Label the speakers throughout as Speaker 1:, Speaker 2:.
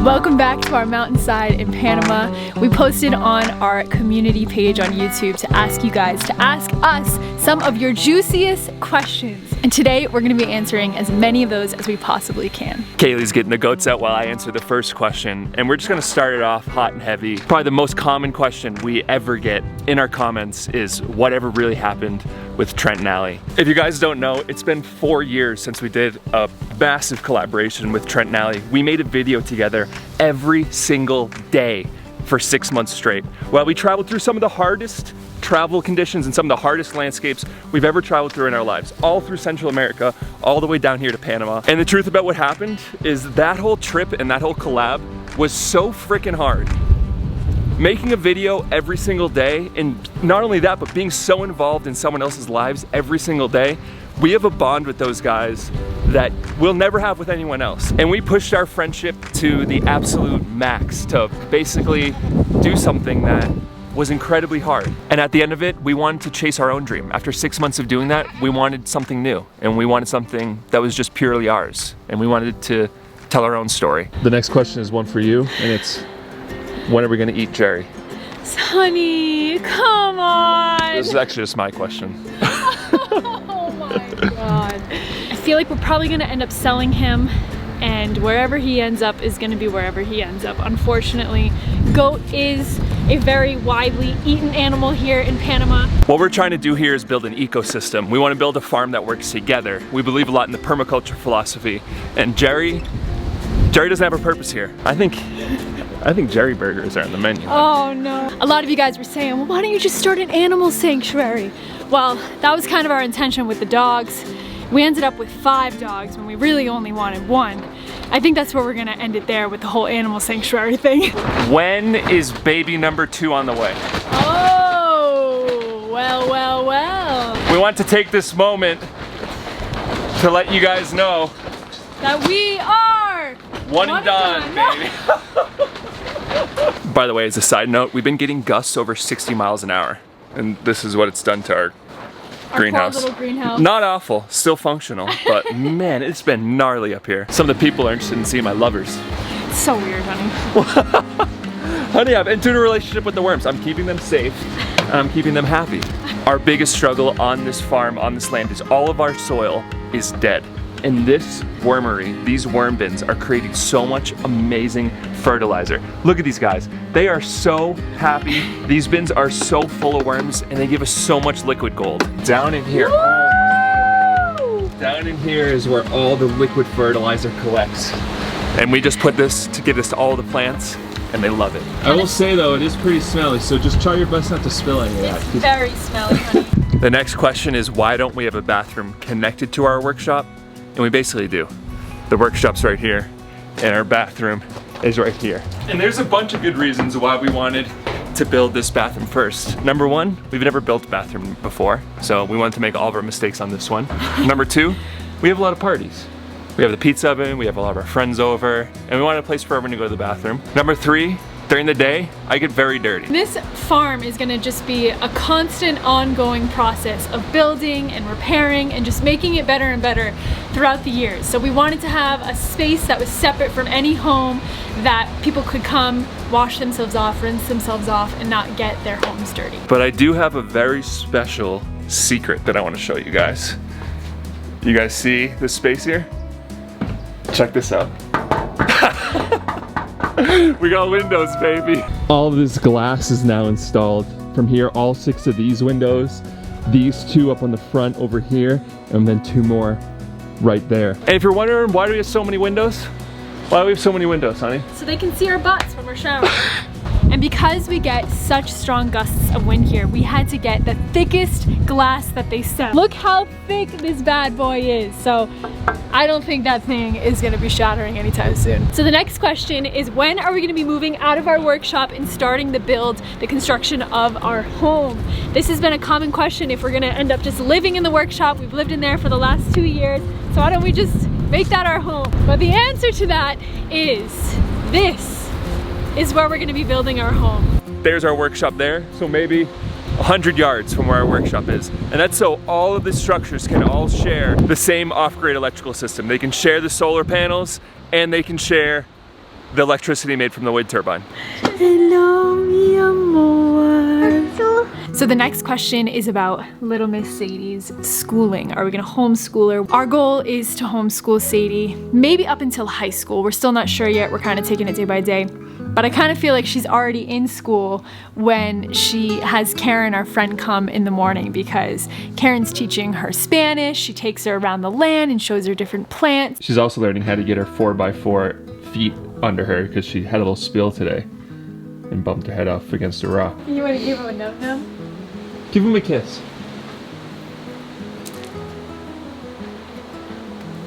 Speaker 1: Welcome back to our mountainside in Panama. We posted on our community page on YouTube to ask you guys to ask us some of your juiciest questions. And today we're gonna be answering as many of those as we possibly can.
Speaker 2: Kaylee's getting the goats out while I answer the first question. And we're just gonna start it off hot and heavy. Probably the most common question we ever get in our comments is whatever really happened with Trenton Alley. If you guys don't know, it's been 4 years since we did a massive collaboration with Trenton Alley. We made a video together every single day for 6 months straight. While we traveled through some of the hardest travel conditions and some of the hardest landscapes we've ever traveled through in our lives, all through Central America, all the way down here to Panama. And the truth about what happened is that whole trip and that whole collab was so freaking hard. Making a video every single day, and not only that, but being so involved in someone else's lives every single day, we have a bond with those guys that we'll never have with anyone else. And we pushed our friendship to the absolute max to basically do something that was incredibly hard. And at the end of it, we wanted to chase our own dream. After 6 months of doing that, we wanted something new, and we wanted something that was just purely ours. And we wanted to tell our own story. The next question is one for you, and it's, when are we gonna eat Jerry?
Speaker 1: Sonny, come on!
Speaker 2: This is actually just my question.
Speaker 1: Oh my God. I feel like we're probably gonna end up selling him, and wherever he ends up is gonna be wherever he ends up. Unfortunately, goat is a very widely eaten animal here in Panama.
Speaker 2: What we're trying to do here is build an ecosystem. We want to build a farm that works together. We believe a lot in the permaculture philosophy, and Jerry doesn't have a purpose here. I think Jerry burgers are on the menu.
Speaker 1: Oh no. A lot of you guys were saying, well, why don't you just start an animal sanctuary? Well, that was kind of our intention with the dogs. We ended up with 5 dogs when we really only wanted 1. I think that's where we're gonna end it there with the whole animal sanctuary thing.
Speaker 2: When is baby number 2 on the way?
Speaker 1: Oh, well, well, well.
Speaker 2: We want to take this moment to let you guys know
Speaker 1: that we are
Speaker 2: one and done, baby. By the way, as a side note, we've been getting gusts over 60 miles an hour, and this is what it's done to our greenhouse.
Speaker 1: Little greenhouse.
Speaker 2: Not awful, still functional, but man, it's been gnarly up here. Some of the people are interested in seeing my lovers.
Speaker 1: It's so weird, honey.
Speaker 2: Honey, I'm into a relationship with the worms. I'm keeping them safe, and I'm keeping them happy. Our biggest struggle on this farm, on this land, is all of our soil is dead. And this wormery, these worm bins, are creating so much amazing fertilizer. Look at these guys. They are so happy. These bins are so full of worms, and they give us so much liquid gold. Down in here, down in here is where all the liquid fertilizer collects. And we just put this to give this to all the plants, and they love it. I will say though, it is pretty smelly, so just try your best not to spill any of that.
Speaker 1: It's very smelly, honey.
Speaker 2: The next question is, why don't we have a bathroom connected to our workshop? And we basically do. The workshop's right here, and our bathroom is right here. And there's a bunch of good reasons why we wanted to build this bathroom first. Number 1, we've never built a bathroom before, so we wanted to make all of our mistakes on this one. Number 2, we have a lot of parties. We have the pizza oven, we have a lot of our friends over, and we wanted a place for everyone to go to the bathroom. Number 3, during the day, I get very dirty.
Speaker 1: This farm is gonna just be a constant ongoing process of building and repairing and just making it better and better throughout the years. So we wanted to have a space that was separate from any home, that people could come, wash themselves off, rinse themselves off, and not get their homes dirty.
Speaker 2: But I do have a very special secret that I want to show you guys. You guys see this space here? Check this out. We got windows, baby. All of this glass is now installed. From here, all 6 of these windows, these 2 up on the front over here, and then 2 more right there. And if you're wondering why do we have so many windows? Why do we have so many windows, honey?
Speaker 1: So they can see our butts when we're showering. And because we get such strong gusts of wind here, we had to get the thickest glass that they sell. Look how thick this bad boy is. So I don't think that thing is gonna be shattering anytime soon. So the next question is, when are we gonna be moving out of our workshop and starting the construction of our home? This has been a common question if we're gonna end up just living in the workshop. We've lived in there for the last 2 years. So why don't we just make that our home? But the answer to that is this is where we're gonna be building our home.
Speaker 2: There's our workshop there, so maybe 100 yards from where our workshop is. And that's so all of the structures can all share the same off-grid electrical system. They can share the solar panels, and they can share the electricity made from the wind turbine.
Speaker 1: Hello, mi amor. So the next question is about little Miss Sadie's schooling. Are we gonna homeschool her? Our goal is to homeschool Sadie, maybe up until high school. We're still not sure yet. We're kind of taking it day by day. But I kind of feel like she's already in school when she has Karen, our friend, come in the morning, because Karen's teaching her Spanish. She takes her around the land and shows her different plants.
Speaker 2: She's also learning how to get her 4x4 feet under her because she had a little spill today and bumped her head off against a rock.
Speaker 1: You want to give him a num-num?
Speaker 2: Give him a kiss.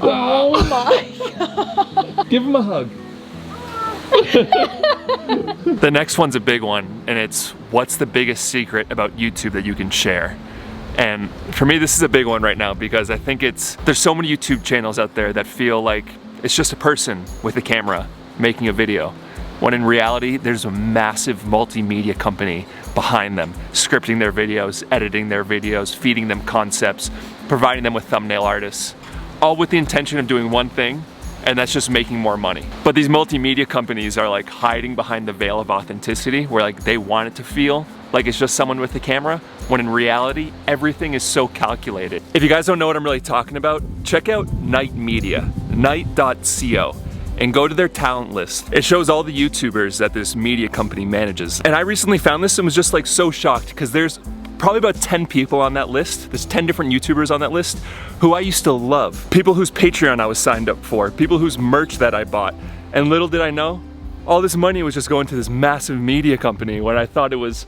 Speaker 1: Oh my God.
Speaker 2: Give him a hug. The next one's a big one, and it's what's the biggest secret about YouTube that you can share? And for me, this is a big one right now because I think there's so many YouTube channels out there that feel like it's just a person with a camera making a video, when in reality, there's a massive multimedia company behind them, scripting their videos, editing their videos, feeding them concepts, providing them with thumbnail artists, all with the intention of doing one thing, and that's just making more money. But these multimedia companies are like hiding behind the veil of authenticity, where like they want it to feel like it's just someone with a camera, when in reality, everything is so calculated. If you guys don't know what I'm really talking about, check out Night Media, night.co, and go to their talent list. It shows all the YouTubers that this media company manages. And I recently found this and was just like so shocked, because there's probably about 10 people on that list. There's 10 different YouTubers on that list who I used to love. People whose Patreon I was signed up for, people whose merch that I bought. And little did I know, all this money was just going to this massive media company when I thought it was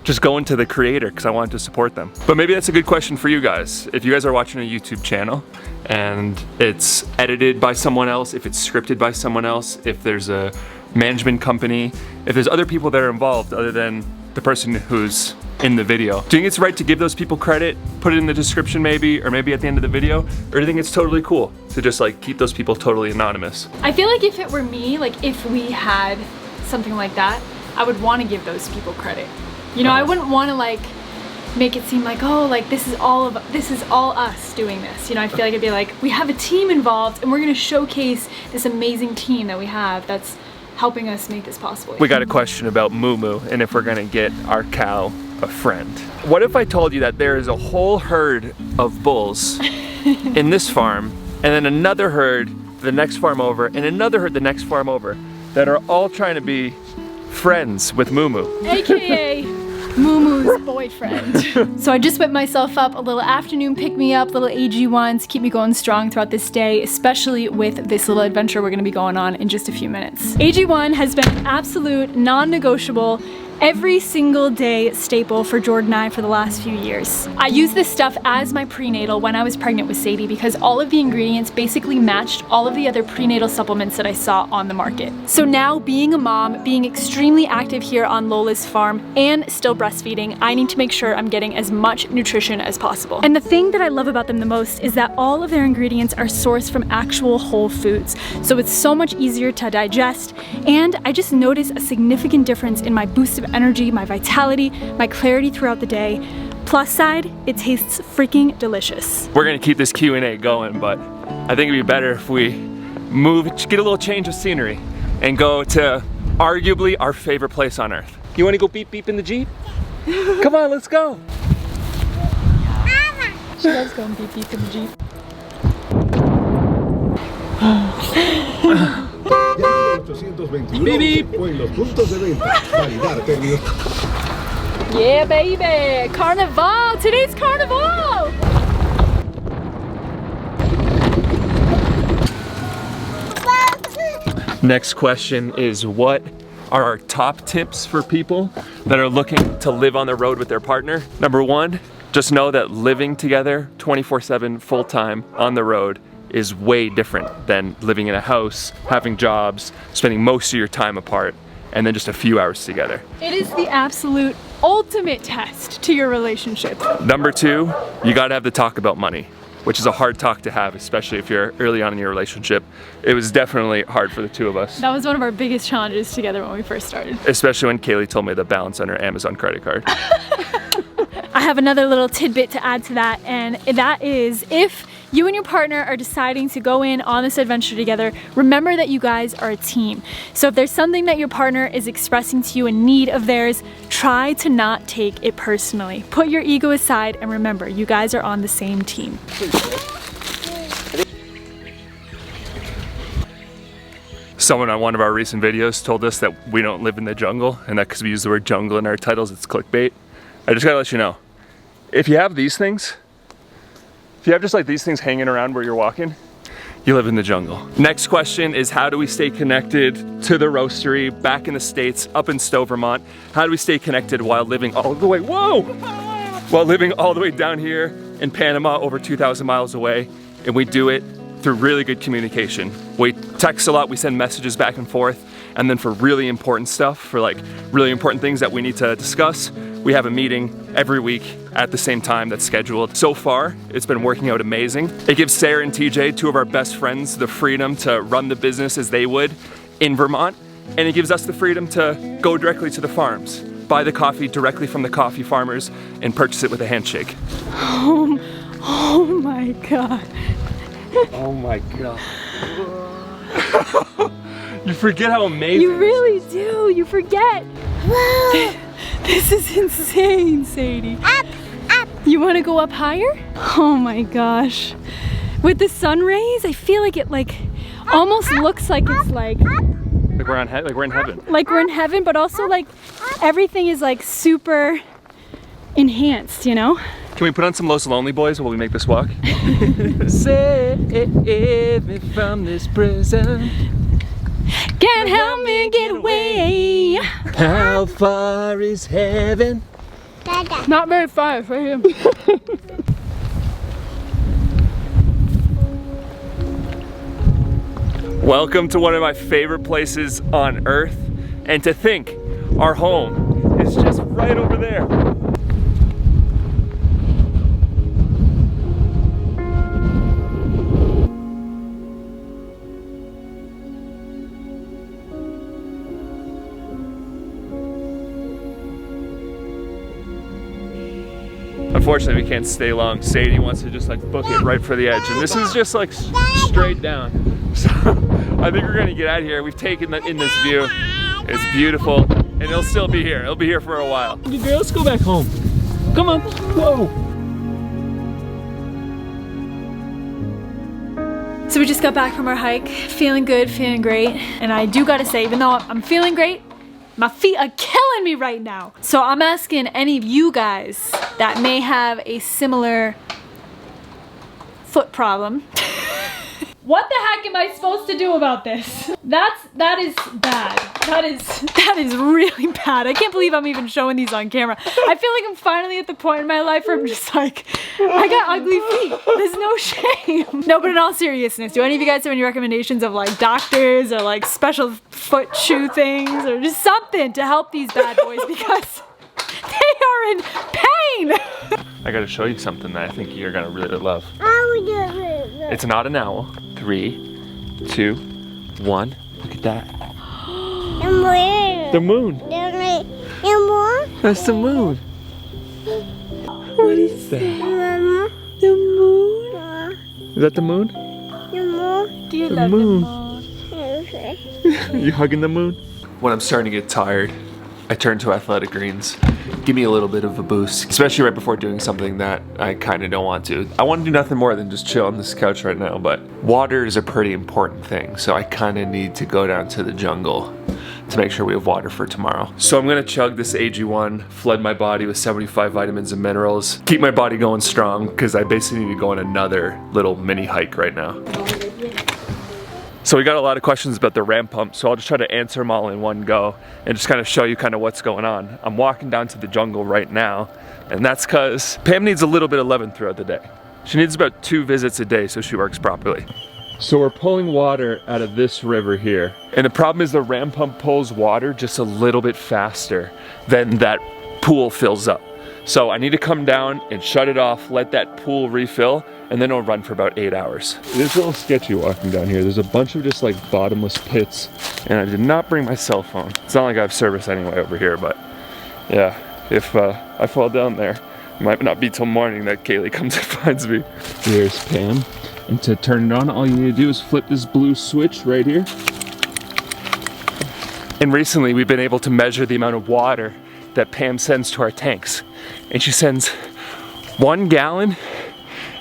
Speaker 2: just going to the creator because I wanted to support them. But maybe that's a good question for you guys. If you guys are watching a YouTube channel and it's edited by someone else, if it's scripted by someone else, if there's a management company, if there's other people that are involved other than the person who's in the video, do you think it's right to give those people credit, put it in the description maybe, or maybe at the end of the video? Or do you think it's totally cool to just like keep those people totally anonymous?
Speaker 1: I feel like if it were me, like if we had something like that, I would want to give those people credit. You know, I wouldn't want to like make it seem like, oh, like this is all us doing this. You know, I feel like it'd be like, we have a team involved and we're gonna showcase this amazing team that we have that's helping us make this possible.
Speaker 2: We got a question about MooMoo and if we're gonna get our cow a friend. What if I told you that there is a whole herd of bulls in this farm, and then another herd the next farm over, and another herd the next farm over, that are all trying to be friends with MooMoo?
Speaker 1: AKA MooMoo's boyfriend. So I just whipped myself up a little afternoon pick-me-up, little AG1 to keep me going strong throughout this day, especially with this little adventure we're gonna be going on in just a few minutes. AG1 has been an absolute non-negotiable, every single day staple for Jordan and I for the last few years. I used this stuff as my prenatal when I was pregnant with Sadie because all of the ingredients basically matched all of the other prenatal supplements that I saw on the market. So now, being a mom, being extremely active here on Lola's farm, and still breastfeeding, I need to make sure I'm getting as much nutrition as possible. And the thing that I love about them the most is that all of their ingredients are sourced from actual whole foods. So it's so much easier to digest, and I just notice a significant difference in my boost of energy, my vitality, my clarity throughout the day. Plus side, it tastes freaking delicious.
Speaker 2: We're gonna keep this Q&A going, but I think it'd be better if we move, get a little change of scenery and go to arguably our favorite place on earth. You wanna go beep beep in the Jeep? Come on, let's go.
Speaker 1: She loves going beep beep in the Jeep. Yeah, baby! Carnival! Today's Carnival!
Speaker 2: Next question is, what are our top tips for people that are looking to live on the road with their partner? Number one, just know that living together 24/7 full-time on the road is way different than living in a house, having jobs, spending most of your time apart, and then just a few hours together.
Speaker 1: It is the absolute ultimate test to your relationship.
Speaker 2: Number two, you gotta have the talk about money, which is a hard talk to have, especially if you're early on in your relationship. It was definitely hard for the two of us.
Speaker 1: That was one of our biggest challenges together when we first started.
Speaker 2: Especially when Kaylee told me the balance on her Amazon credit card.
Speaker 1: I have another little tidbit to add to that, and that is, if you and your partner are deciding to go in on this adventure together, remember that you guys are a team. So if there's something that your partner is expressing to you, a need of theirs, try to not take it personally. Put your ego aside and remember, you guys are on the same team.
Speaker 2: Someone on one of our recent videos told us that we don't live in the jungle, and that because we use the word jungle in our titles, it's clickbait. I just gotta let you know, if you have these things, if you have just like these things hanging around where you're walking, you live in the jungle. Next question is, how do we stay connected to the roastery back in the States, up in Stowe, Vermont? How do we stay connected while living all the way, whoa! While living all the way down here in Panama, over 2,000 miles away, and we do it through really good communication. We text a lot, we send messages back and forth, and then for really important stuff, for like really important things that we need to discuss, we have a meeting every week at the same time that's scheduled. So far, it's been working out amazing. It gives Sarah and TJ, two of our best friends, the freedom to run the business as they would in Vermont, and it gives us the freedom to go directly to the farms, buy the coffee directly from the coffee farmers, and purchase it with a handshake.
Speaker 1: Oh my God.
Speaker 2: Oh my God. You forget how amazing.
Speaker 1: You really do, you forget. Wow. This is insane, Sadie. Up. You want to go up higher? Oh my gosh. With the sun rays, I feel like it almost looks like it's like
Speaker 2: we're in heaven.
Speaker 1: Like we're in heaven, but also like everything is like super enhanced, you know?
Speaker 2: Can we put on some Los Lonely Boys while we make this walk? Save me from this prison.
Speaker 1: Can't help me get away.
Speaker 2: How far is heaven?
Speaker 1: Not very far, it's right here.
Speaker 2: Welcome to one of my favorite places on earth. And to think, our home is just right over there. Unfortunately, we can't stay long. Sadie wants to just like book it right for the edge, and this is just like straight down. So I think we're gonna get out of here. We've taken in this view. It's beautiful, and it'll still be here. It'll be here for a while. Okay, girl, let's go back home. Come on. Whoa.
Speaker 1: So we just got back from our hike, feeling good, feeling great, and I do gotta say, even though I'm feeling great, my feet are killing me right now. So I'm asking any of you guys that may have a similar foot problem. What the heck am I supposed to do about this? That is bad. That is really bad. I can't believe I'm even showing these on camera. I feel like I'm finally at the point in my life where I'm just like, I got ugly feet. There's no shame. No, but in all seriousness, do any of you guys have any recommendations of like doctors or like special foot shoe things or just something to help these bad boys because they are in pain?
Speaker 2: I gotta show you something that I think you're gonna really love. It's not an owl. 3, 2, 1. Look at that. The moon. That's the moon.
Speaker 1: What is that? The moon?
Speaker 2: Is that the moon?
Speaker 1: Do you
Speaker 2: The
Speaker 1: love
Speaker 2: moon.
Speaker 1: the moon?
Speaker 2: You hugging the moon? When I'm starting to get tired, I turn to athletic greens. Give me a little bit of a boost, especially right before doing something that I kind of don't want to. I want to do nothing more than just chill on this couch right now, but water is a pretty important thing, so I kind of need to go down to the jungle to make sure we have water for tomorrow. So I'm gonna chug this AG1, flood my body with 75 vitamins and minerals, keep my body going strong, because I basically need to go on another little mini hike right now. So we got a lot of questions about the ramp pump, so I'll just try to answer them all in one go and just kind of show you kind of what's going on. I'm walking down to the jungle right now, and that's because Pam needs a little bit of loving throughout the day. She needs about 2 visits a day so she works properly. So we're pulling water out of this river here, and the problem is the ramp pump pulls water just a little bit faster than that pool fills up. So I need to come down and shut it off, let that pool refill, and then it'll run for about 8 hours. It is a little sketchy walking down here. There's a bunch of just like bottomless pits, and I did not bring my cell phone. It's not like I have service anyway over here, but yeah, if I fall down there, Might not be till morning that Kaylee comes and finds me. Here's Pam. And to turn it on, all you need to do is flip this blue switch right here. And recently we've been able to measure the amount of water that Pam sends to our tanks. And she sends 1 gallon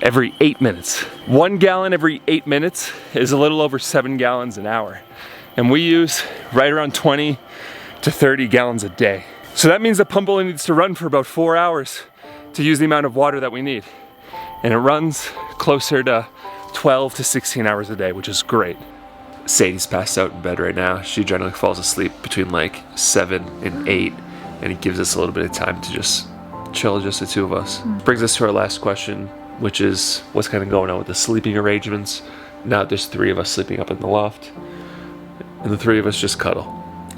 Speaker 2: every 8 minutes. 1 gallon every 8 minutes is a little over 7 gallons an hour. And we use right around 20 to 30 gallons a day. So that means the pump only needs to run for about 4 hours to use the amount of water that we need. And it runs closer to 12 to 16 hours a day, which is great. Sadie's passed out in bed right now. She generally falls asleep between like 7 and 8, and it gives us a little bit of time to just chill, just the two of us. Brings us to our last question, which is what's kind of going on with the sleeping arrangements. Now there's 3 of us sleeping up in the loft, and the 3 of us just cuddle.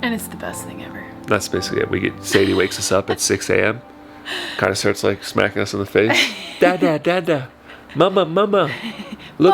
Speaker 1: And it's the best thing ever.
Speaker 2: That's basically it. Sadie wakes us up at 6 a.m. Kind of starts like smacking us in the face. Dada, dada, mama, mama. Look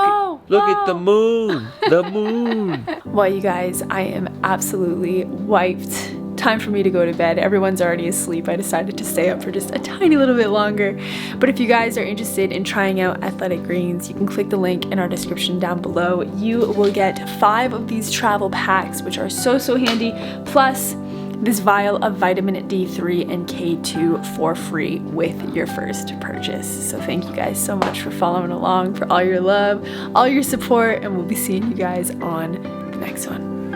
Speaker 2: at the moon, the moon.
Speaker 1: Well, you guys, I am absolutely wiped. Time for me to go to bed. Everyone's already asleep. I decided to stay up for just a tiny little bit longer. But if you guys are interested in trying out Athletic Greens, you can click the link in our description down below. You will get 5 of these travel packs, which are so handy, plus this vial of vitamin D3 and K2 for free with your first purchase. So thank you guys so much for following along, for all your love, all your support, and we'll be seeing you guys on the next one.